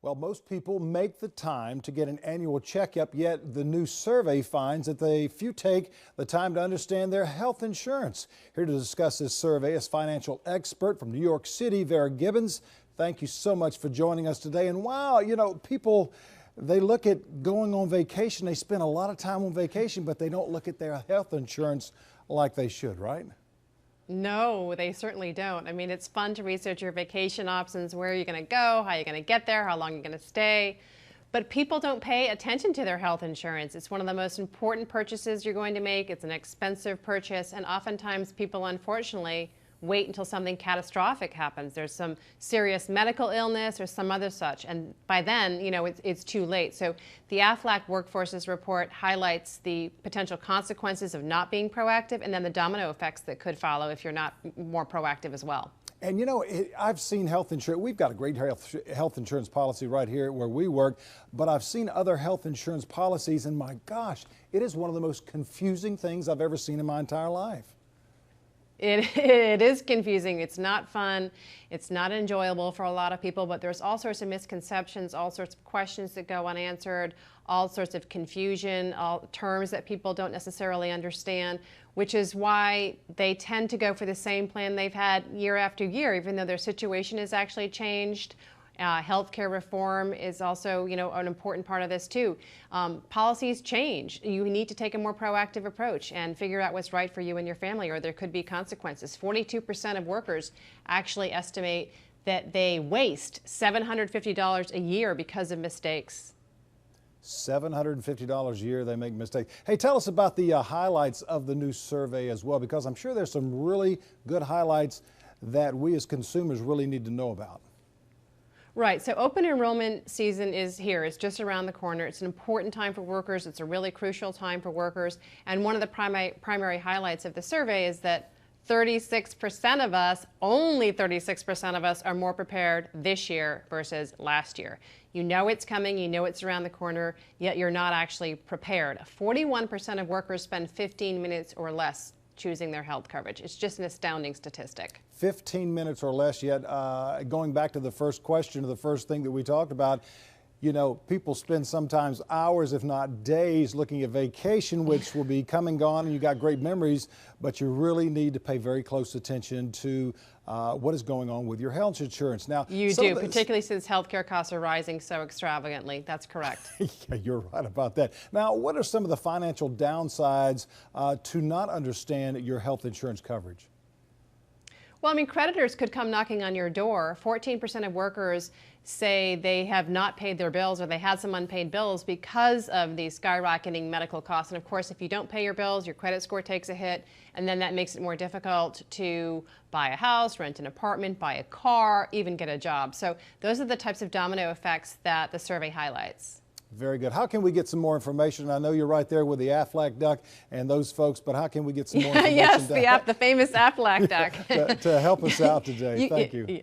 Well, most people make the time to get an annual checkup, yet the new survey finds that few take the time to understand their health insurance. Here to discuss this survey is financial expert from New York City, Vera Gibbons. Thank you so much for joining us today. And wow, people, they look at going on vacation. They spend a lot of time on vacation, but they don't look at their health insurance like they should, right? No, they certainly don't. I mean, it's fun to research your vacation options, where you're going to go, how you're going to get there, how long you're going to stay. But people don't pay attention to their health insurance. It's one of the most important purchases you're going to make. It's an expensive purchase, and oftentimes people, unfortunately, wait until something catastrophic happens. There's some serious medical illness or some other such, and by then, it's too late. So the Aflac Workforces Report highlights the potential consequences of not being proactive, and then the domino effects that could follow if you're not more proactive as well. And I've seen health insurance. We've got a great health insurance policy right here where we work, but I've seen other health insurance policies, and my gosh, it is one of the most confusing things I've ever seen in my entire life. It is confusing. It's not fun. It's not enjoyable for a lot of people, but there's all sorts of misconceptions, all sorts of questions that go unanswered, all sorts of confusion, all terms that people don't necessarily understand, which is why they tend to go for the same plan they've had year after year, even though their situation has actually changed. Healthcare reform is also, an important part of this too. Policies change. You need to take a more proactive approach and figure out what's right for you and your family, or there could be consequences. 42% of workers actually estimate that they waste $750 a year because of mistakes. $750 a year they make mistakes. Hey, tell us about the highlights of the new survey as well, because I'm sure there's some really good highlights that we as consumers really need to know about. Right, so open enrollment season is here. It's just around the corner. It's an important time for workers. It's a really crucial time for workers. And one of the primary highlights of the survey is that 36% of us, only 36% of us, are more prepared this year versus last year. You know it's coming, you know it's around the corner, yet you're not actually prepared. 41% of workers spend 15 minutes or less choosing their health coverage. It's just an astounding statistic. 15 minutes or less, yet going back to the first question, the first thing that we talked about, people spend sometimes hours, if not days, looking at vacation, which will be come and gone, and you got great memories, but you really need to pay very close attention to what is going on with your health insurance. Now, you do, particularly since healthcare costs are rising so extravagantly. That's correct. Yeah, you're right about that. Now, what are some of the financial downsides to not understand your health insurance coverage? Well, creditors could come knocking on your door. 14% of workers say they have not paid their bills, or they had some unpaid bills because of the skyrocketing medical costs. And of course, if you don't pay your bills, your credit score takes a hit, and then that makes it more difficult to buy a house, rent an apartment, buy a car, even get a job. So those are the types of domino effects that the survey highlights. Very good. How can we get some more information? I know you're right there with the Aflac duck and those folks, but how can we get some more information? Yes, the famous Aflac duck. to help us out today. Thank you.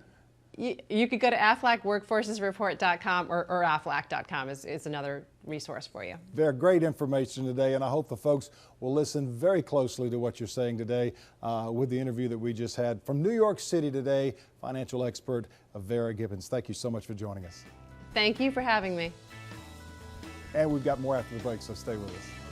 You could go to aflacworkforcesreport.com or aflac.com is another resource for you. Very great information today, and I hope the folks will listen very closely to what you're saying today with the interview that we just had from New York City today, financial expert Vera Gibbons. Thank you so much for joining us. Thank you for having me. And we've got more after the break, so stay with us.